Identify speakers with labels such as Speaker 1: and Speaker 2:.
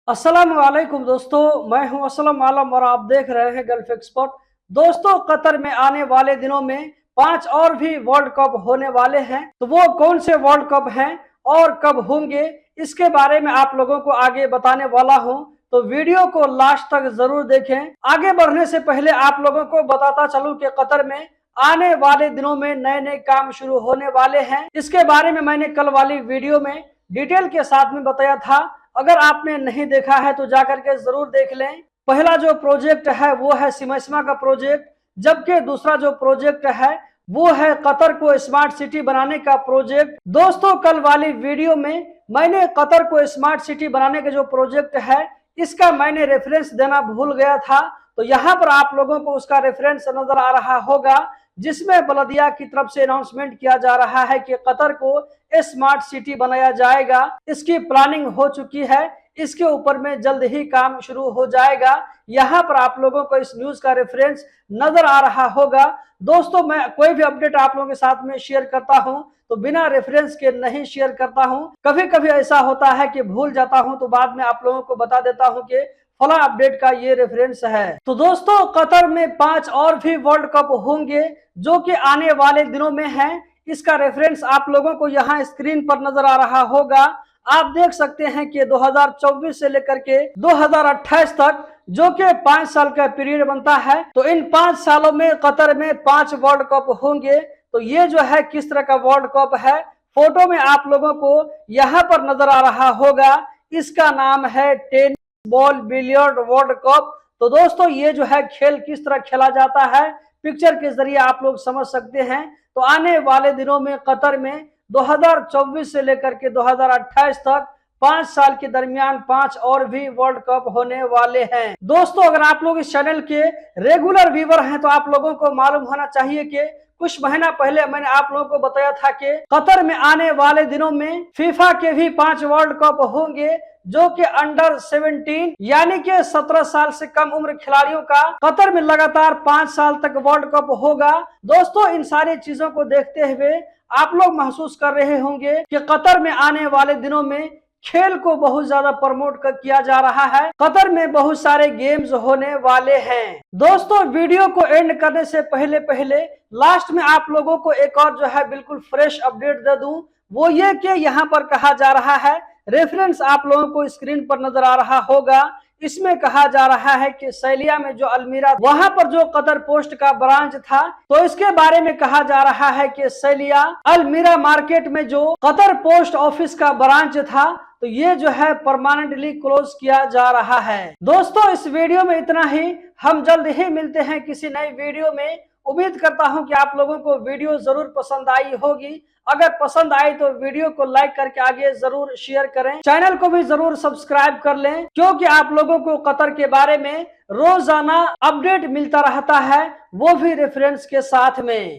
Speaker 1: अस्सलाम वालेकुम दोस्तों, मैं हूं असलम आलम और आप देख रहे हैं गल्फ एक्सपर्ट। दोस्तों, कतर में आने वाले दिनों में 5 और भी वर्ल्ड कप होने वाले हैं। तो वो कौन से वर्ल्ड कप हैं और कब होंगे, इसके बारे में आप लोगों को आगे बताने वाला हूं। तो वीडियो को लास्ट तक जरूर देखें। आगे बढ़ने से पहले आप लोगों को बताता चलूं कि कतर में आने वाले दिनों में नए नए काम शुरू होने वाले हैं। इसके बारे में मैंने कल वाली वीडियो में डिटेल के साथ में बताया था। अगर आपने नहीं देखा है तो जाकर के जरूर देख लें। पहला जो प्रोजेक्ट है वो है सिमस्मा का प्रोजेक्ट, जबकि दूसरा जो प्रोजेक्ट है वो है कतर को स्मार्ट सिटी बनाने का प्रोजेक्ट। दोस्तों, कल वाली वीडियो में मैंने कतर को स्मार्ट सिटी बनाने का जो प्रोजेक्ट है इसका मैंने रेफरेंस देना भूल गया था। तो यहाँ पर आप लोगों को उसका रेफरेंस नजर आ रहा होगा, जिसमें बलदिया की तरफ से अनाउंसमेंट किया जा रहा है कि कतर को स्मार्ट सिटी बनाया जाएगा। इसकी प्लानिंग हो चुकी है, इसके ऊपर में जल्द ही काम शुरू हो जाएगा। यहाँ पर आप लोगों को इस न्यूज का रेफरेंस नजर आ रहा होगा। दोस्तों, मैं कोई भी अपडेट आप लोगों के साथ में शेयर करता हूं तो बिना रेफरेंस के नहीं शेयर करता हूं। कभी कभी ऐसा होता है कि भूल जाता हूं तो बाद में आप लोगों को बता देता हूं कि फला अपडेट का ये रेफरेंस है। तो दोस्तों, कतर में 5 और भी वर्ल्ड कप होंगे जो कि आने वाले दिनों में है। इसका रेफरेंस आप लोगों को यहाँ स्क्रीन पर नजर आ रहा होगा। आप देख सकते हैं कि 2024 से लेकर के 2028 तक, जो कि 5 साल का पीरियड बनता है। तो इन 5 सालों में कतर में 5 वर्ल्ड कप होंगे। तो ये जो है किस तरह का वर्ल्ड कप है, फोटो में आप लोगों को यहाँ पर नजर आ रहा होगा। इसका नाम है tennis ball billiard world cup. तो दोस्तों, ये जो है खेल किस तरह खेला जाता है पिक्चर के जरिए आप लोग समझ सकते हैं। तो आने वाले दिनों में कतर में 2024 से लेकर के 2028 तक 5 साल के दरमियान 5 और भी वर्ल्ड कप होने वाले हैं। दोस्तों, अगर आप लोग इस चैनल के रेगुलर व्यूवर हैं तो आप लोगों को मालूम होना चाहिए कि कुछ महीना पहले मैंने आप लोगों को बताया था कि कतर में आने वाले दिनों में फीफा के भी 5 वर्ल्ड कप होंगे, जो कि अंडर 17 यानी कि 17 साल से कम उम्र खिलाड़ियों का कतर में लगातार 5 साल तक वर्ल्ड कप होगा। दोस्तों, इन सारी चीजों को देखते हुए आप लोग महसूस कर रहे होंगे कि कतर में आने वाले दिनों में खेल को बहुत ज्यादा प्रमोट किया जा रहा है। कतर में बहुत सारे गेम्स होने वाले हैं। दोस्तों, वीडियो को एंड करने से पहले पहले लास्ट में आप लोगों को एक और जो है बिल्कुल फ्रेश अपडेट दे दूं। वो ये कि यहाँ पर कहा जा रहा है, रेफरेंस आप लोगों को स्क्रीन पर नजर आ रहा होगा। इसमें कहा जा रहा है कि सैलिया में जो अलमीरा, वहां पर जो कतर पोस्ट का ब्रांच था, तो इसके बारे में कहा जा रहा है कि सैलिया अलमीरा मार्केट में जो कतर पोस्ट ऑफिस का ब्रांच था, तो ये जो है परमानेंटली क्लोज किया जा रहा है। दोस्तों, इस वीडियो में इतना ही। हम जल्द ही मिलते हैं किसी नई वीडियो में। उम्मीद करता हूं कि आप लोगों को वीडियो जरूर पसंद आई होगी। अगर पसंद आई तो वीडियो को लाइक करके आगे जरूर शेयर करें। चैनल को भी जरूर सब्सक्राइब कर लें, क्योंकि आप लोगों को कतर के बारे में रोजाना अपडेट मिलता रहता है, वो भी रेफरेंस के साथ में।